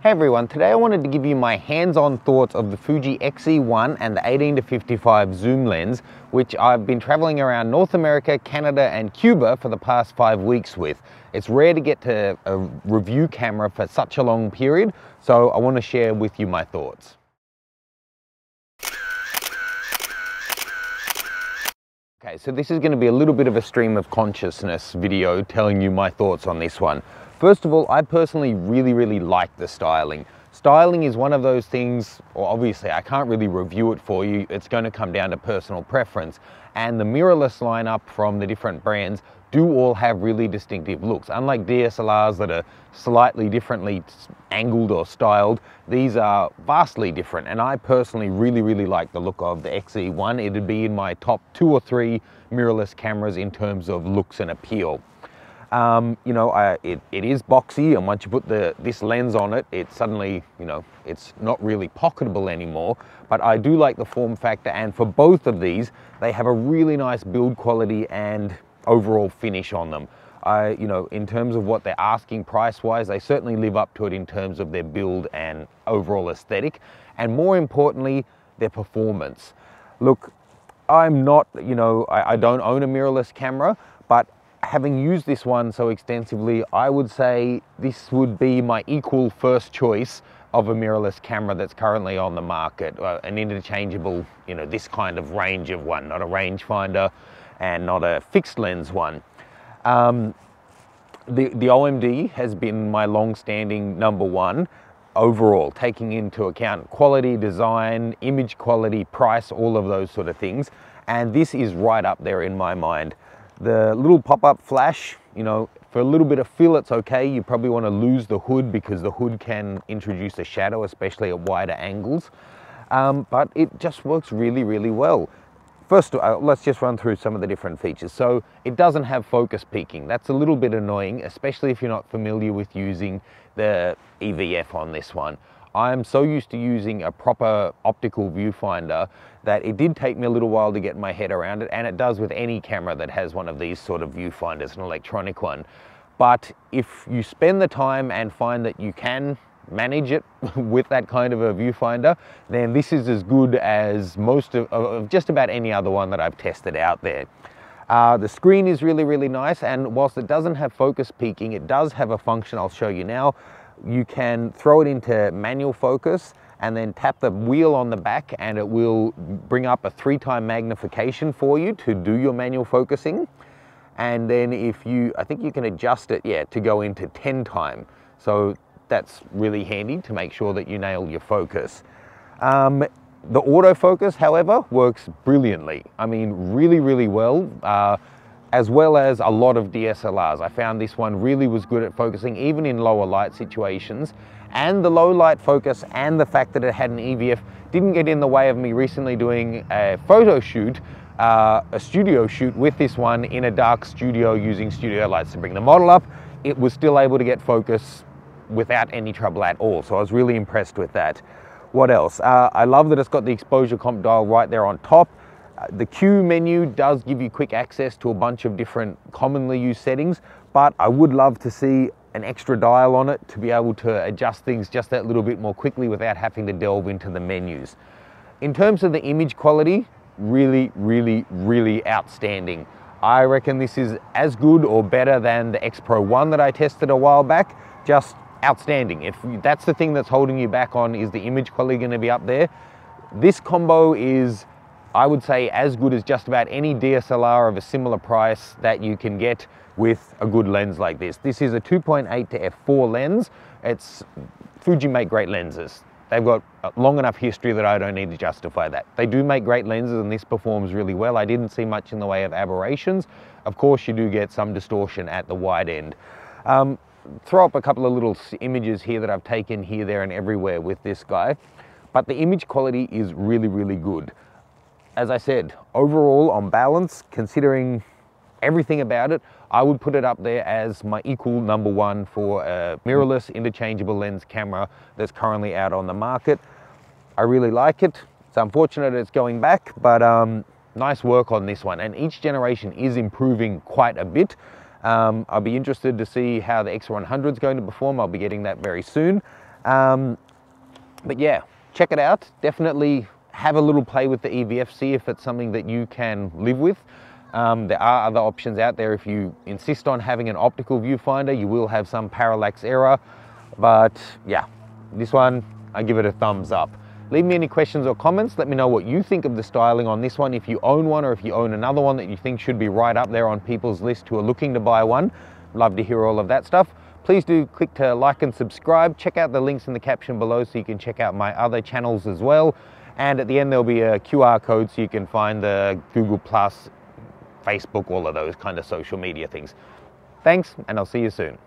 Hey everyone, today I wanted to give you my hands-on thoughts of the Fuji XE-1 and the 18-55 zoom lens, which I've been traveling around North America, Canada and Cuba for the past 5 weeks with. It's rare to get to a review camera for such a long period, so I want to share with you my thoughts. Okay, so this is going to be a little bit of a stream of consciousness video telling you my thoughts on this one. First of all, I personally really like the styling. Styling is one of those things, or obviously I can't really review it for you, it's going to come down to personal preference. And the mirrorless lineup from the different brands do all have really distinctive looks. Unlike DSLRs that are slightly differently angled or styled, these are vastly different. And I personally really like the look of the XE-1. It'd be in my top 2 or 3 mirrorless cameras in terms of looks and appeal. You know, it is boxy, and once you put this lens on it, it suddenly, you know, it's not really pocketable anymore. But I do like the form factor, and for both of these, they have a really nice build quality and overall finish on them. You know, in terms of what they're asking price-wise, they certainly live up to it in terms of their build and overall aesthetic, and more importantly, their performance. Look, I'm not, you know, I don't own a mirrorless camera, but having used this one so extensively, I would say this would be my equal first choice of a mirrorless camera that's currently on the market. An interchangeable, you know, this kind of range of one, not a rangefinder and not a fixed lens one. The OMD has been my long-standing #1 overall, taking into account quality, design, image quality, price, all of those sort of things. And this is right up there in my mind. The little pop-up flash, you know, for a little bit of feel it's okay. You probably want to lose the hood because the hood can introduce a shadow, especially at wider angles. But it just works really well. First, let's just run through some of the different features. So it doesn't have focus peaking. That's a little bit annoying, especially if you're not familiar with using the EVF on this one. I'm so used to using a proper optical viewfinder that it did take me a little while to get my head around it, and it does with any camera that has one of these sort of viewfinders, an electronic one. But if you spend the time and find that you can manage it with that kind of a viewfinder, then this is as good as most of just about any other one that I've tested out there. The screen is really nice, and whilst it doesn't have focus peaking, it does have a function I'll show you now. You can throw it into manual focus and then tap the wheel on the back, and it will bring up a 3-time magnification for you to do your manual focusing. And then if you, I think you can adjust it, yeah, to go into 10-time. So that's really handy to make sure that you nail your focus. The autofocus, however, works brilliantly. I mean, really well. As well as a lot of DSLRs. I found this one really was good at focusing even in lower light situations, and the low light focus and the fact that it had an EVF didn't get in the way of me recently doing a photo shoot, a studio shoot with this one in a dark studio using studio lights to bring the model up. It was still able to get focus without any trouble at all, so I was really impressed with that. What else? I love that it's got the exposure comp dial right there on top. The Q menu does give you quick access to a bunch of different commonly used settings, but I would love to see an extra dial on it to be able to adjust things just that little bit more quickly without having to delve into the menus. In terms of the image quality, really outstanding. I reckon this is as good or better than the X Pro 1 that I tested a while back. Just outstanding. If that's the thing that's holding you back on, is the image quality going to be up there? This combo is, I would say, as good as just about any DSLR of a similar price that you can get with a good lens like this. This is a 2.8 to f4 lens. Fuji make great lenses. They've got a long enough history that I don't need to justify that. They do make great lenses, and this performs really well. I didn't see much in the way of aberrations. Of course, you do get some distortion at the wide end. Throw up a couple of little images here that I've taken here, there, and everywhere with this guy. But the image quality is really good. As I said, overall, on balance, considering everything about it, I would put it up there as my equal #1 for a mirrorless interchangeable lens camera that's currently out on the market. I really like it. It's unfortunate it's going back, but nice work on this one. And each generation is improving quite a bit. I'll be interested to see how the X100 is going to perform. I'll be getting that very soon. But yeah, check it out. Definitely have a little play with the EVF, see if it's something that you can live with. There are other options out there. If you insist on having an optical viewfinder, you will have some parallax error. But yeah, this one, I give it a thumbs up. Leave me any questions or comments. Let me know what you think of the styling on this one. If you own one, or if you own another one that you think should be right up there on people's list who are looking to buy one. Love to hear all of that stuff. Please do click to like and subscribe. Check out the links in the caption below so you can check out my other channels as well. And at the end, there'll be a QR code so you can find the Google+, Facebook, all of those kind of social media things. Thanks, and I'll see you soon.